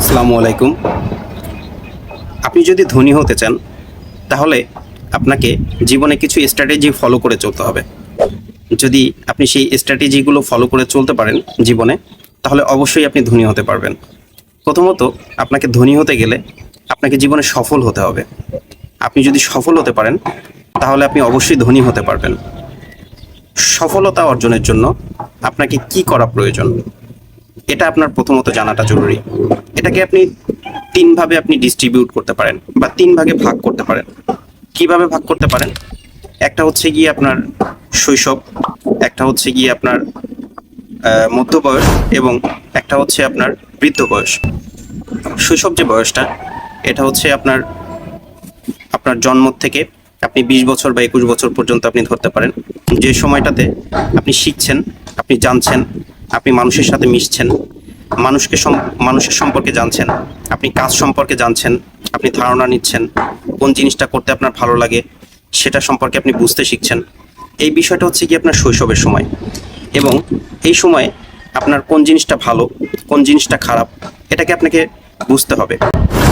আসসালামু আলাইকুম। আপনি যদি ধনী হতে চান তাহলে আপনাকে জীবনে কিছু স্ট্র্যাটেজি ফলো করে চলতে হবে। যদি আপনি সেই স্ট্র্যাটেজিগুলো ফলো করে চলতে পারেন জীবনে, তাহলে অবশ্যই আপনি ধনী হতে পারবেন। প্রথমত, আপনাকে ধনী হতে গেলে আপনাকে জীবনে সফল হতে হবে। আপনি যদি সফল হতে পারেন তাহলে আপনি অবশ্যই ধনী হতে পারবেন। সফলতা অর্জনের জন্য আপনাকে কি করা প্রয়োজন, এটা আপনার প্রথমত জানাটা জরুরি। এটাকে আপনি তিনভাবে আপনি ডিস্ট্রিবিউট করতে পারেন বা তিন ভাগে ভাগ করতে পারেন। কিভাবে ভাগ করতে পারেন? একটা হচ্ছে গিয়ে আপনার শৈশব, একটা হচ্ছে গিয়ে আপনার মধ্য বয়স এবং একটা হচ্ছে আপনার বৃদ্ধ বয়স। শৈশব যে বয়সটা, এটা হচ্ছে আপনার আপনার জন্ম থেকে আপনি 20 বছর বা 21 বছর পর্যন্ত আপনি ধরতে পারেন, যে সময়টাতে আপনি শিখছেন, আপনি জানছেন, আপনি মানুষের সাথে মিশছেন, মানুষের সম্পর্কে জানছেন, আপনি কাজ সম্পর্কে জানছেন, আপনি ধারণা নিচ্ছেন, কোন জিনিসটা করতে আপনার ভালো লাগে সেটা সম্পর্কে আপনি বুঝতে শিখছেন। এই বিষয়টা হচ্ছে কি আপনার শৈশবের সময়। এবং এই সময়ে আপনার কোন জিনিসটা ভালো, কোন জিনিসটা খারাপ, এটাকে আপনাকে বুঝতে হবে।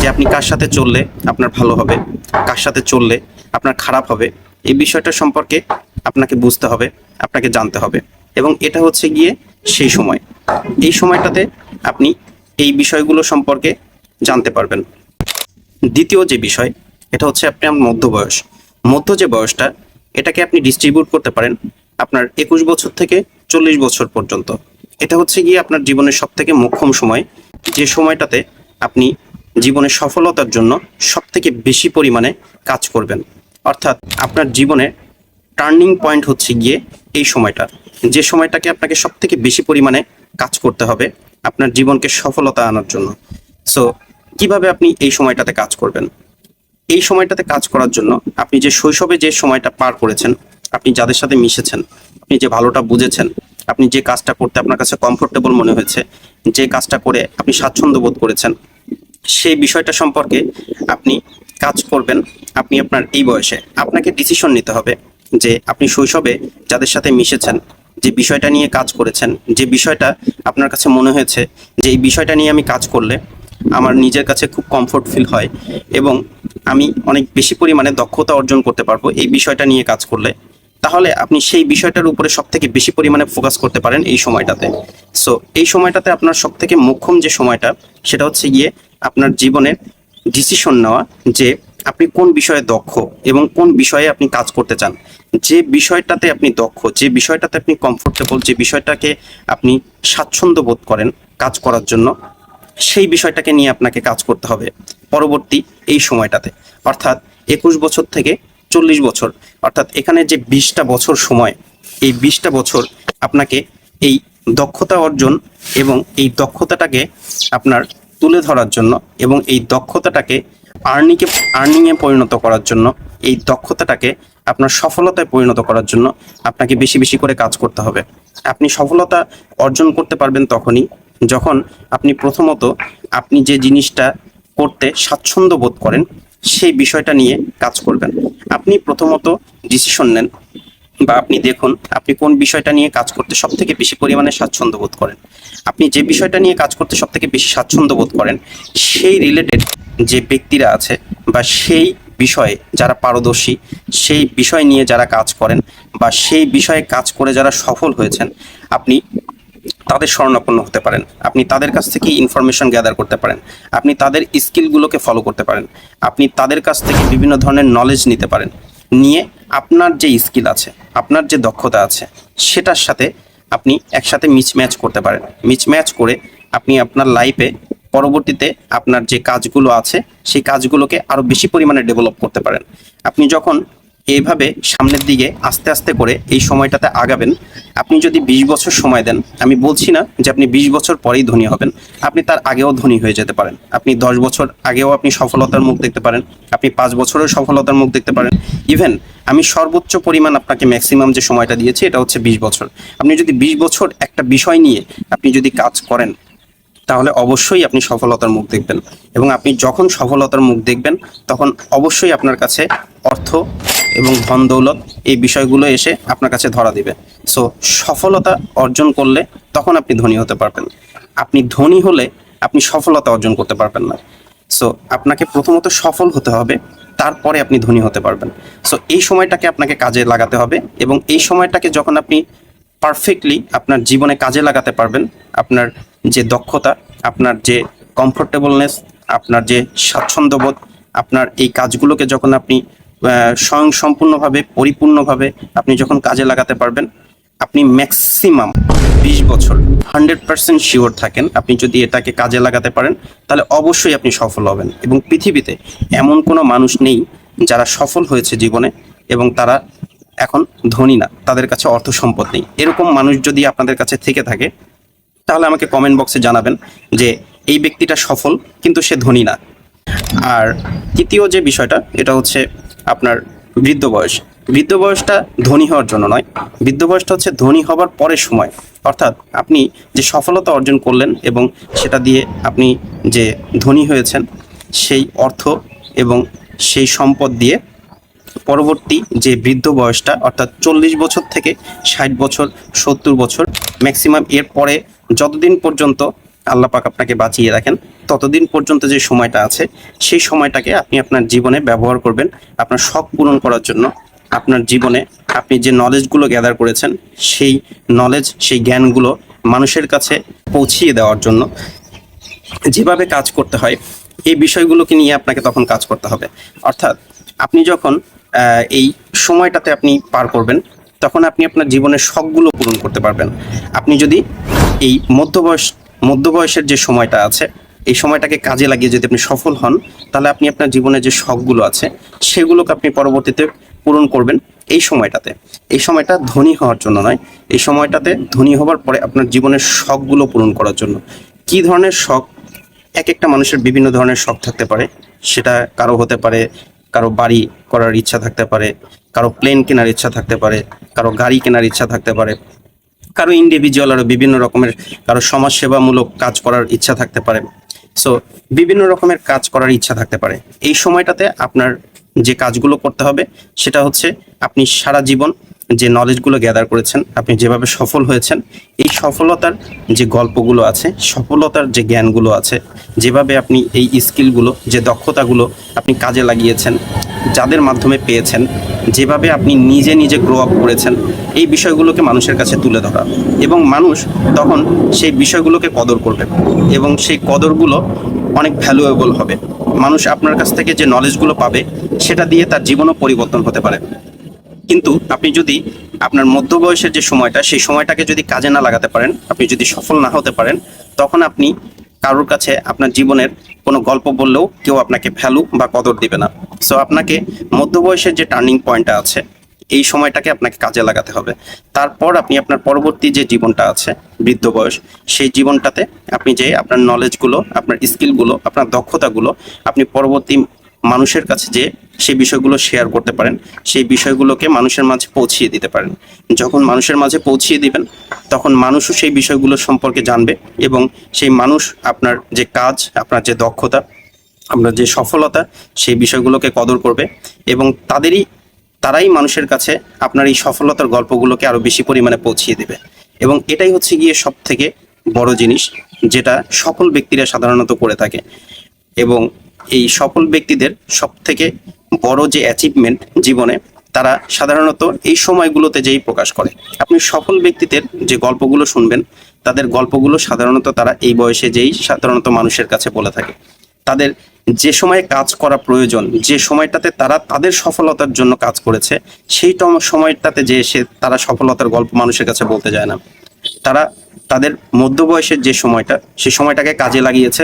যে আপনি কার সাথে চললে আপনার ভালো হবে, কার সাথে চললে আপনার খারাপ হবে, এই বিষয়টা সম্পর্কে আপনাকে বুঝতে হবে, আপনাকে জানতে হবে। এবং এটা হচ্ছে গিয়ে সেই সময়, এই সময়টাতে আপনি এই বিষয়গুলো সম্পর্কে জানতে পারবেন। দ্বিতীয় যে বিষয়, এটা হচ্ছে আপনার মধ্য বয়স। মধ্য যে বয়সটা, এটাকে আপনি ডিস্ট্রিবিউট করতে পারেন আপনার 21 বছর থেকে 40 বছর পর্যন্ত। এটা হচ্ছে গিয়ে আপনার জীবনের সব থেকে মোক্ষম সময়, যে সময়টাতে আপনি জীবনের সফলতার জন্য সব থেকে বেশি পরিমাণে কাজ করবেন। অর্থাৎ আপনার জীবনে টার্নিং পয়েন্ট হচ্ছে গিয়ে এই সময়টা, যে সময়টাকে আপনাকে সব থেকে বেশি পরিমাণে কাজ করতে হবে আপনার জীবনকে সফলতা আনার জন্য। সো কিভাবে আপনি এই সময়টাতে কাজ করবেন? এই সময়টাতে কাজ করার জন্য আপনি যে শৈশবে যে সময়টা পার করেছেন, আপনি যাদের সাথে মিশেছেন, আপনি যে ভালোটা বুঝেছেন, আপনি যে কাজটা করতে আপনার কাছে কমফোর্টেবল মনে হয়েছে, যে কাজটা করে আপনি স্বাচ্ছন্দ্য বোধ করেছেন, সেই বিষয়টা সম্পর্কে আপনি কাজ করবেন। আপনি আপনার এই বয়সে আপনাকে ডিসিশন নিতে হবে যে আপনি শৈশবে যাদের সাথে মিশেছেন, যে বিষয়টা নিয়ে কাজ করেছেন, যে বিষয়টা আপনার কাছে মনে হয়েছে যে এই বিষয়টা নিয়ে আমি কাজ করলে আমার নিজের কাছে খুব কমফোর্ট ফিল হয় এবং আমি অনেক বেশি পরিমাণে দক্ষতা অর্জন করতে পারবো এই বিষয়টা নিয়ে কাজ করলে, তাহলে আপনি সেই বিষয়টার উপরে সব থেকে বেশি পরিমাণে ফোকাস করতে পারেন এই সময়টাতে। সো এই সময়টাতে আপনার সব থেকে মোক্ষম যে সময়টা, সেটা হচ্ছে গিয়ে আপনার জীবনের ডিসিশন নেওয়া যে আপনি কোন বিষয়ে দক্ষ এবং কোন বিষয়ে আপনি কাজ করতে চান। যে বিষয়টাতে আপনি দক্ষ, যে বিষয়টাতে আপনি কমফোর্টেবল, যে বিষয়টাকে আপনি স্বাচ্ছন্দ্য বোধ করেন কাজ করার জন্য, সেই বিষয়টাকে নিয়ে আপনাকে কাজ করতে হবে পরবর্তী এই সময়টাতে। অর্থাৎ 21 বছর থেকে 40 বছর, অর্থাৎ এখানে যে 20টা বছর সময়, এই 20টা বছর আপনাকে এই দক্ষতা অর্জন এবং এই দক্ষতাটাকে আপনার তুলে ধরার জন্য এবং এই দক্ষতাটাকে আর্নিংয়ে পরিণত করার জন্য, এই দক্ষতাটাকে আপনার সফলতায় পরিণত করার জন্য আপনাকে বেশি বেশি করে কাজ করতে হবে। আপনি সফলতা অর্জন করতে পারবেন তখনই যখন আপনি প্রথমত আপনি যে জিনিসটা করতে স্বাচ্ছন্দ্য বোধ করেন সেই বিষয়টা নিয়ে কাজ করবেন। আপনি প্রথমত ডিসিশন নেন বা আপনি দেখুন আপনি কোন বিষয়টা নিয়ে কাজ করতে সব থেকে বেশি পরিমাণে স্বাচ্ছন্দ্য বোধ করেন। আপনি যে বিষয়টা নিয়ে কাজ করতে সব থেকে বেশি স্বাচ্ছন্দ্য বোধ করেন, সেই রিলেটেড যে ব্যক্তিরা আছে বা সেই বিষয়ে যারা পারদর্শী, সেই বিষয় নিয়ে যারা কাজ করেন বা সেই বিষয়ে কাজ করে যারা সফল হয়েছেন, আপনি তাদের শরণাপন্ন হতে পারেন। আপনি তাদের কাছ থেকে ইনফরমেশন গ্যাদার করতে পারেন, আপনি তাদের স্কিলগুলোকে ফলো করতে পারেন, আপনি তাদের কাছ থেকে বিভিন্ন ধরনের নলেজ নিতে পারেন। নিয়ে আপনার যে স্কিল আছে, আপনার যে দক্ষতা আছে, সেটার সাথে আপনি একসাথে মিচম্যাচ করতে পারেন। মিচম্যাচ করে আপনি আপনার লাইফে পরবর্তীতে আপনার যে কাজগুলো আছে সেই কাজগুলোকে আরও বেশি পরিমাণে ডেভেলপ করতে পারেন। আপনি যখন এইভাবে সামনের দিকে আস্তে আস্তে করে এই সময়টাতে আগাবেন, আপনি যদি 20 বছর সময় দেন, আমি বলছি না যে আপনি 20 বছর পরেই ধনী হবেন, আপনি তার আগেও ধনী হয়ে যেতে পারেন। আপনি 10 বছর আগেও আপনি সফলতার মুখ দেখতে পারেন, আপনি 5 বছরের সফলতার মুখ দেখতে পারেন। ইভেন আমি সর্বোচ্চ পরিমাণ আপনাকে ম্যাক্সিমাম যে সময়টা দিয়েছি এটা হচ্ছে 20 বছর। আপনি যদি 20 বছর একটা বিষয় নিয়ে আপনি যদি কাজ করেন, তাহলে অবশ্যই আপনি সফলতার মুখ দেখবেন। এবং আপনি যখন সফলতার মুখ দেখবেন তখন অবশ্যই আপনার কাছে অর্থ এবং ধন দৌলত এই বিষয়গুলো এসে আপনার কাছে ধরা দিবে। সো সফলতা অর্জন করলে তখন আপনি ধনী হতে পারবেন। আপনি ধনী হলে আপনি সফলতা অর্জন করতে পারবেন না। সো আপনাকে প্রথমত সফল হতে হবে, তারপরে আপনি ধনী হতে পারবেন। সো এই সময়টাকে আপনাকে কাজে লাগাতে হবে, এবং এই সময়টাকে যখন আপনি পারফেক্টলি আপনার জীবনে কাজে লাগাতে পারবেন, আপনার যে দক্ষতা, আপনার যে কমফোর্টেবলনেস, আপনার যে স্বাচ্ছন্দ্যবোধ, আপনার এই কাজগুলোকে যখন আপনি স্বয়ংসম্পূর্ণভাবে পরিপূর্ণভাবে আপনি যখন কাজে লাগাতে পারবেন, আপনি ম্যাক্সিমাম 20 বছর 100% শিওর থাকেন আপনি যদি এটাকে কাজে লাগাতে পারেন তাহলে অবশ্যই আপনি সফল হবেন। এবং পৃথিবীতে এমন কোনো মানুষ নেই যারা সফল হয়েছে জীবনে এবং তারা এখন ধনী না, তাদের কাছে অর্থ সম্পদ নেই। এরকম মানুষ যদি আপনাদের কাছে থেকে থাকে তাহলে আমাকে কমেন্ট বক্সে জানাবেন যে এই ব্যক্তিটা সফল কিন্তু সে ধনী না। আর তৃতীয় যে বিষয়টা, এটা হচ্ছে আপনার বৃদ্ধ বয়স। বৃদ্ধ বয়সটা ধনী হওয়ার জন্য নয়, বৃদ্ধ বয়সটা হচ্ছে ধনী হবার পরের সময়। অর্থাৎ আপনি যে সফলতা অর্জন করলেন এবং সেটা দিয়ে আপনি যে ধনী হয়েছেন, সেই অর্থ এবং সেই সম্পদ দিয়ে পরবর্তী যে বৃদ্ধ বয়সটা, অর্থাৎ 40 বছর থেকে 60 বছর 70 বছর ম্যাক্সিমাম, এর পরে যতদিন পর্যন্ত আল্লাহ পাক আপনাকে বাঁচিয়ে রাখেন ততদিন পর্যন্ত যে সময়টা আছে, সেই সময়টাকে আপনি আপনার জীবনে ব্যবহার করবেন আপনার শখ পূরণ করার জন্য। আপনার জীবনে আপনি যে নলেজগুলো গ্যাদার করেছেন, সেই নলেজ, সেই জ্ঞানগুলো মানুষের কাছে পৌঁছিয়ে দেওয়ার জন্য। যেভাবে কাজ করতে হয় এই বিষয়গুলোকে নিয়ে আপনাকে তখন কাজ করতে হবে। অর্থাৎ আপনি যখন এই সময়টাতে আপনি পার করবেন, তখন আপনি আপনার জীবনের শখগুলো পূরণ করতে পারবেন। আপনি যদি এই মধ্য বয়সের যে সময়টা আছে, এই সময়টাকে কাজে লাগিয়ে যদি আপনি সফল হন, তাহলে আপনি আপনার জীবনের যে শখগুলো আছে সেগুলোকে আপনি পরবর্তীতে পূরণ করবেন এই সময়টাতে। এই সময়টা ধনী হওয়ার জন্য নয়, এই সময়টাতে ধনী হওয়ার পরে আপনার জীবনের শখগুলো পূরণ করার জন্য। কী ধরনের শখ? এক একটা মানুষের বিভিন্ন ধরনের শখ থাকতে পারে। সেটা কারো হতে পারে, কারো বাড়ি করার ইচ্ছা থাকতে পারে, কারো প্লেন কেনার ইচ্ছা থাকতে পারে, কারো গাড়ি কেনার ইচ্ছা থাকতে পারে, কারো ইন্ডিভিজুয়াল আরও বিভিন্ন রকমের, কারো সমাজসেবামূলক কাজ করার ইচ্ছা থাকতে পারে। সো বিভিন্ন রকমের কাজ করার ইচ্ছা থাকতে পারে। এই সময়টাতে আপনার যে কাজগুলো করতে হবে সেটা হচ্ছে আপনি সারা জীবন যে নলেজগুলো গ্যাদার করেছেন, আপনি যেভাবে সফল হয়েছেন, এই সফলতার যে গল্পগুলো আছে, সফলতার যে জ্ঞানগুলো আছে, যেভাবে আপনি এই স্কিলগুলো, যে দক্ষতাগুলো আপনি কাজে লাগিয়েছেন, যাদের মাধ্যমে পেয়েছেন, যেভাবে আপনি নিজে নিজে গ্রো আপ করেছেন, এই বিষয়গুলোকে মানুষের কাছে তুলে ধরা। এবং মানুষ তখন সেই বিষয়গুলোকে কদর করবে এবং সেই কদরগুলো অনেক ভ্যালুয়েবল হবে। মানুষ আপনার কাছ থেকে যে নলেজগুলো পাবে সেটা দিয়ে তার জীবনও পরিবর্তন হতে পারে। কিন্তু আপনি যদি আপনার মধ্য বয়সের যে সময়টা, সেই সময়টাকে যদি কাজে না লাগাতে পারেন, আপনি যদি সফল না হতে পারেন, তখন আপনি কারোর কাছে আপনার জীবনের কোনো গল্প বললেও কেউ আপনাকে ভ্যালু বা কদর দিবে না। সো আপনাকে মধ্য বয়সের যে টার্নিং পয়েন্টটা আছে, এই সময়টাকে আপনাকে কাজে লাগাতে হবে। তারপর আপনি আপনার পরবর্তী যে জীবনটা আছে, বৃদ্ধ বয়স, সেই জীবনটাতে আপনি যে আপনার নলেজগুলো, আপনার স্কিলগুলো, আপনার দক্ষতাগুলো আপনি পরবর্তী মানুষের কাছে যে সেই বিষয়গুলো শেয়ার করতে পারেন, সেই বিষয়গুলোকে মানুষের মাঝে পৌঁছিয়ে দিতে পারেন। যখন মানুষের মাঝে পৌঁছিয়ে দিবেন, তখন মানুষও সেই বিষয়গুলো সম্পর্কে জানবে এবং সেই মানুষ আপনার যে কাজ, আপনার যে দক্ষতা, আপনার যে সফলতা, সেই বিষয়গুলোকে কদর করবে এবং তারাই মানুষের কাছে আপনার এই সফলতার গল্পগুলোকে আরো বেশি পরিমাণে পৌঁছিয়ে দেবে। এবং এটাই হচ্ছে গিয়ে সব থেকে বড় জিনিস, যেটা সফল ব্যক্তিরা সাধারণত করে থাকে। এবং এই সফল ব্যক্তিদের সব থেকে বড় যে অ্যাচিভমেন্ট জীবনে, তারা সাধারণত এই সময়গুলোতে যেই প্রকাশ করে। আপনি সফল ব্যক্তিদের যে গল্পগুলো শুনবেন, তাদের গল্পগুলো সাধারণত তারা এই বয়সে যেই সাধারণত মানুষের কাছে বলে থাকে। তাদের যে সময়ে কাজ করা প্রয়োজন, যে সময়টাতে তারা তাদের সফলতার জন্য কাজ করেছে, সেই সময়টাতে যে এসে তারা সফলতার গল্প মানুষের কাছে বলতে যায় না। তারা তাদের মধ্য বয়সের যে সময়টা, সেই সময়টাকে কাজে লাগিয়েছে,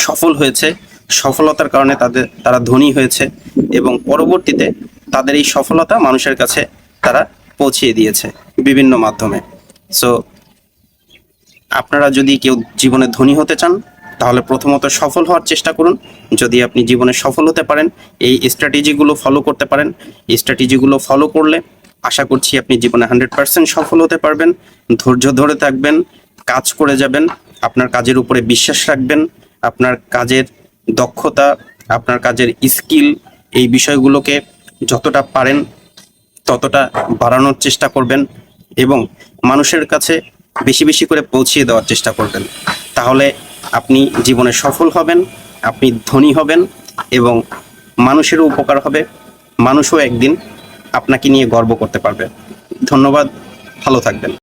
সফল হয়েছে, সফলতার কারণে তারা ধনী হয়েছে এবং পরবর্তীতে তাদের এই সফলতা মানুষের কাছে তারা পৌঁছিয়ে দিয়েছে বিভিন্ন মাধ্যমে। সো আপনারা যদি কেউ জীবনে ধনী হতে চান, তাহলে প্রথমত সফল হওয়ার চেষ্টা করুন। যদি আপনি জীবনে সফল হতে পারেন, এই স্ট্র্যাটেজিগুলো ফলো করতে পারেন, এই স্ট্র্যাটেজিগুলো ফলো করলে আশা করছি আপনি জীবনে 100% সফল হতে পারবেন। ধৈর্য ধরে থাকবেন, কাজ করে যাবেন, আপনার কাজের উপরে বিশ্বাস রাখবেন, আপনার কাজের দক্ষতা, আপনার কাজের স্কিল, এই বিষয়গুলোকে যতটা পারেন ততটা বাড়ানোর চেষ্টা করবেন এবং মানুষের কাছে বেশি বেশি করে পৌঁছিয়ে দেওয়ার চেষ্টা করবেন। তাহলে আপনি জীবনে সফল হবেন, আপনি ধনী হবেন এবং মানুষেরও উপকার হবে, মানুষও একদিন আপনাকে নিয়ে গর্ব করতে পারবে। ধন্যবাদ, ভালো থাকবেন।